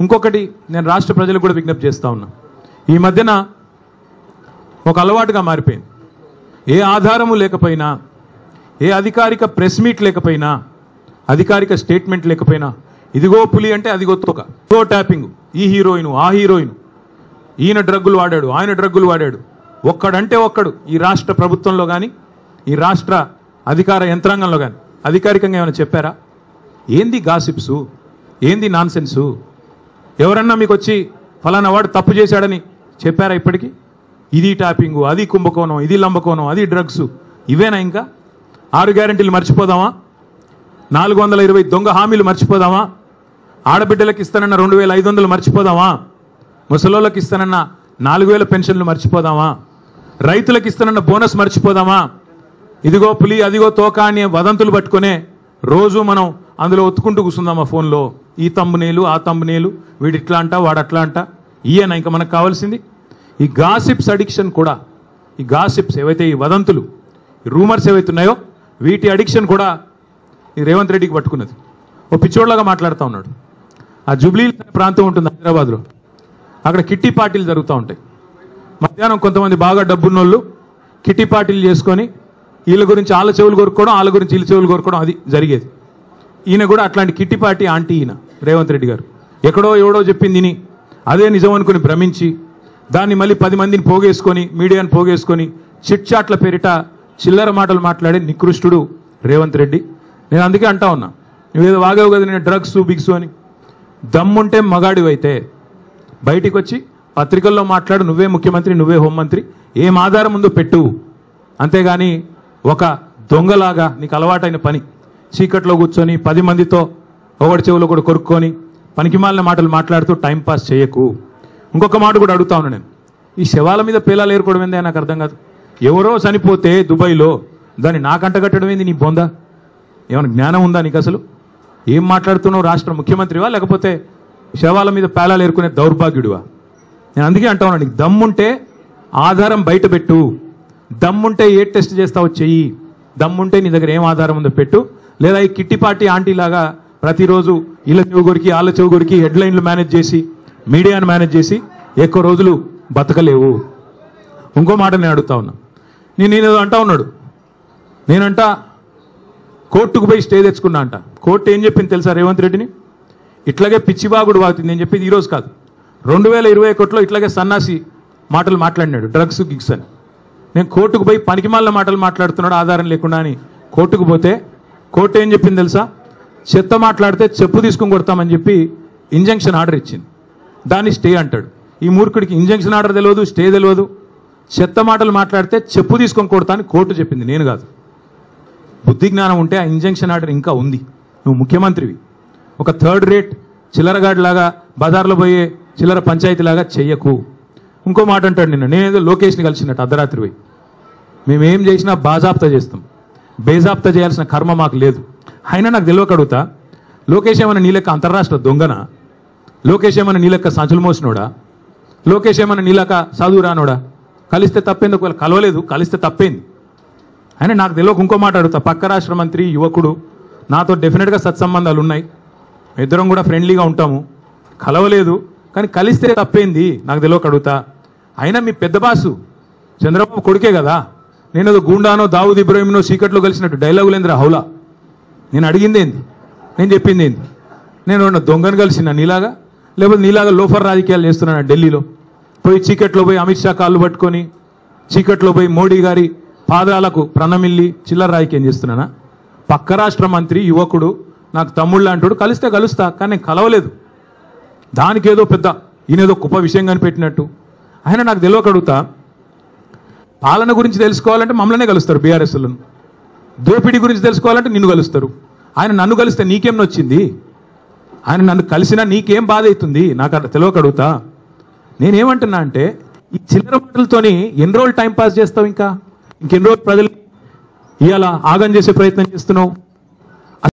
ఇంకొకటి నేను రాష్ట్ర ప్రజలకు కూడా విజ్ఞప్తి చేస్తా ఉన్నా. ఈ మధ్యన ఒక అలవాటుగా మారిపోయింది. ఏ ఆధారము లేకపోయినా, ఏ అధికారిక ప్రెస్ మీట్ లేకపోయినా, అధికారిక స్టేట్మెంట్ లేకపోయినా ఇదిగో పులి అంటే అదిగో తోక, ఇదిగో ట్యాపింగ్, ఈ హీరోయిన్ ఆ హీరోయిన్, ఈయన డ్రగ్గులు వాడాడు ఆయన డ్రగ్గులు వాడాడు, ఒక్కడంటే ఒక్కడు ఈ రాష్ట్ర ప్రభుత్వంలో కానీ ఈ రాష్ట్ర అధికార యంత్రాంగంలో కానీ అధికారికంగా ఏమైనా చెప్పారా? ఏంది గాసిప్సు, ఏంది నాన్సెన్సు? ఎవరన్నా మీకు వచ్చి ఫలానా వాడు తప్పు చేశాడని చెప్పారా ఇప్పటికీ? ఇది ట్యాపింగు, అది కుంభకోణం, ఇది లంబకోణం, అది డ్రగ్స్, ఇవేనా? ఇంకా 6 గ్యారెంటీలు మర్చిపోదామా? 420 దొంగ హామీలు మర్చిపోదామా? ఆడబిడ్డలకు ఇస్తానన్న 2500 మర్చిపోదామా? ముసలోళ్ళకి ఇస్తానన్న 4000 పెన్షన్లు మర్చిపోదామా? రైతులకు ఇస్తానన్న బోనస్ మర్చిపోదామా? ఇదిగో పులి అదిగో తోక అనే వదంతులు పట్టుకునే రోజు మనం అందులో ఒత్తుకుంటూ కూర్చుందామా ఫోన్లో? ఈ తమ్మునేలు ఆ తమ్మునేలు, వీడు ఇట్లా అంట వాడు అట్లా అంట. ఈయన ఇంకా మనకు కావాల్సింది ఈ గాసిప్స్ అడిక్షన్ కూడా. ఈ గాసిప్స్ ఏవైతే, ఈ వదంతులు, ఈ రూమర్స్ ఏవైతే ఉన్నాయో వీటి అడిక్షన్ కూడా ఈ రేవంత్ రెడ్డికి పట్టుకున్నది. ఓ పిచ్చోడ్లాగా మాట్లాడుతూ ఉన్నాడు. ఆ జూబ్లీ ప్రాంతం ఉంటుంది హైదరాబాద్లో, అక్కడ కిట్టి పార్టీలు జరుగుతూ ఉంటాయి. మధ్యాహ్నం కొంతమంది బాగా డబ్బున్నోళ్ళు కిట్టి పార్టీలు చేసుకొని వీళ్ళ గురించి వాళ్ళ చెవులు కోరుకోవడం, వాళ్ళ గురించి వీళ్ళ చెవులు కోరుకోవడం, అది జరిగేది. ఈయన కూడా అట్లాంటి కిట్టి పార్టీ ఆంటీ ఈయన రేవంత్ రెడ్డి గారు. ఎక్కడో ఎవడో చెప్పింది విని అదే నిజం అనుకుని భ్రమించి దాన్ని మళ్ళీ 10 మందిని పోగేసుకొని, మీడియాని పోగేసుకొని చిట్ చాట్ల పేరిట చిల్లర మాటలు మాట్లాడే నికృష్టుడు రేవంత్ రెడ్డి. నేను అందుకే అంటా ఉన్నా, నువ్వేదో వాగావు కదా నేను డ్రగ్స్ బిగ్స్ అని. దమ్ముంటే మగాడివైతే బయటికి వచ్చి పత్రికల్లో మాట్లాడు, నువ్వే ముఖ్యమంత్రి, నువ్వే హోంమంత్రి, ఏం ఆధారం ఉందో పెట్టు. అంతేగాని ఒక దొంగలాగా నీకు అలవాటైన పని చీకట్లో కూర్చొని 10 మందితో ఒకటి చెవులో కూడా కొరుక్కొని పనికిమాలిన మాటలు మాట్లాడుతూ టైంపాస్ చేయకు. ఇంకొక మాట కూడా అడుగుతా ఉన్నా నేను, ఈ శవాల మీద పేలాలు ఏర్పడడం ఏందే నాకు అర్థం కాదు. ఎవరో చనిపోతే దుబాయ్లో దాన్ని నాకంట కట్టడం ఏంది? నీ బొందా ఏమైనా జ్ఞానం ఉందా నీకు? అసలు ఏం మాట్లాడుతున్నావు? రాష్ట్ర ముఖ్యమంత్రివా లేకపోతే శవాల మీద పేలాలు ఏరుకునే దౌర్భాగ్యుడివా? నేను అందుకే అంటా ఉన్నా, నీకు దమ్ముంటే ఆధారం బయట పెట్టు, దమ్ముంటే ఏ టెస్ట్ చేస్తావో చెయ్యి, దమ్ముంటే నీ దగ్గర ఏం ఆధారం ఉందో పెట్టు. లేదా ఈ కిట్టి పార్టీ ఆంటీ లాగా ప్రతిరోజు వీళ్ళ చెవు కొరికి వాళ్ళ చెవు కొరికి హెడ్లైన్లు మేనేజ్ చేసి మీడియాను మేనేజ్ చేసి ఎక్కువ రోజులు బతకలేవు. ఇంకో మాట నేను అడుగుతా ఉన్నా, నేనేదో అంటా ఉన్నాడు, నేనంట కోర్టుకు పోయి స్టే తెచ్చుకున్నా అంట. కోర్టు ఏం చెప్పింది తెలుసా రేవంత్ రెడ్డిని? ఇట్లాగే పిచ్చిబాగుడు వాగుతుంది. నేను చెప్పేది ఈరోజు కాదు, 2021లో ఇట్లాగే సన్నాసి మాటలు మాట్లాడినాడు, డ్రగ్స్ గిగ్స్ అని. నేను కోర్టుకు పోయి పనికిమాలిన మాటలు మాట్లాడుతున్నాడు ఆధారం లేకుండా అని కోర్టుకు పోతే కోర్టు ఏం చెప్పింది తెలుసా? చెత్త మాట్లాడితే చెప్పు తీసుకుని కొడతామని చెప్పి ఇంజంక్షన్ ఆర్డర్ ఇచ్చింది. దాన్ని స్టే అంటాడు. ఈ మూర్ఖుడికి ఇంజంక్షన్ ఆర్డర్ తెలియదు, స్టే తెలియదు. చెత్త మాటలు మాట్లాడితే చెప్పు తీసుకొని కొడతా అని కోర్టు చెప్పింది, నేను కాదు. బుద్ధి జ్ఞానం ఉంటే ఆ ఇంజంక్షన్ ఆర్డర్ ఇంకా ఉంది. నువ్వు ముఖ్యమంత్రివి. ఒక థర్డ్ రేట్ చిల్లరగాడిలాగా బజార్లో పోయే చిల్లర పంచాయతీలాగా చెయ్యకు. ఇంకో మాట అంటాడు, నేనేదో లోకేష్ని కలిసినట్టు అర్ధరాత్రి పోయి, మేమేం చేసినా బాజాప్తా చేస్తాం, బేజాప్తా చేయాల్సిన కర్మ మాకు లేదు. అయినా నాకు తెలియక అడుగుతా, లోకేష్ ఏమన్నా నీ లెక్క అంతర్రాష్ట్ర దొంగనా? లోకేష్ ఏమన్నా నీ లెక్క సంచులు మోసినోడా? లోకేష్ ఏమన్నా నీ లెక్క చదువు రానోడా? కలిస్తే తప్పేంది? ఒకవేళ కలవలేదు, కలిస్తే తప్పేంది? అయినా నాకు తెలియక ఇంకో మాట అడుగుతా, పక్క రాష్ట్ర మంత్రి యువకుడు, నాతో డెఫినెట్గా సత్సంబంధాలు ఉన్నాయి, ఇద్దరం కూడా ఫ్రెండ్లీగా ఉంటాము, కలవలేదు కానీ కలిస్తే తప్పేంది? నాకు తెలియక అడుగుతా. అయినా మీ పెద్ద బాసు చంద్రబాబు కొడుకే కదా, నేనేదో గూండానో దావుద్ ఇబ్రాహింనో చీకట్లో కలిసినట్టు డైలాగులేంద్ర హౌలా. నేను అడిగింది ఏంది, నేను చెప్పింది ఏంది? నేను దొంగను కలిసిన నీలాగా, లేకపోతే నీలాగా లోఫర్ రాజకీయాలు చేస్తున్నాను ఢిల్లీలో పోయి, చీకట్లో పోయి అమిత్ షా కాళ్ళు పట్టుకొని, చీకట్లో పోయి మోడీ గారి పాదాలకు ప్రణమిల్లి చిల్లర రాజకీయం చేస్తున్నానా? పక్క రాష్ట్ర మంత్రి యువకుడు, నాకు తమ్ముళ్ళు అంటాడు, కలిస్తే కలుస్తా కానీ నేను కలవలేదు. దానికి ఏదో పెద్ద ఈయనేదో గొప్ప విషయం కనిపెట్టినట్టు. ఆయన నాకు తెలియక అడుగుతా, పాలన గురించి తెలుసుకోవాలంటే మమ్మల్నే కలుస్తారు బీఆర్ఎస్లను, దోపిడీ గురించి తెలుసుకోవాలంటే నిన్ను కలుస్తారు. ఆయన నన్ను కలిస్తే నీకేం నొచ్చింది? ఆయన నన్ను కలిసినా నీకేం బాధ అవుతుంది? నాకు తెలియక అడుగుతా. నేనేమంటున్నా అంటే, ఈ చిల్లర మాటలతోని ఎన్ని రోజులు టైం పాస్ చేస్తావు? ఇంకెన్ని రోజులు ప్రజలు ఇవాళ ఆగం చేసే ప్రయత్నం చేస్తున్నావు?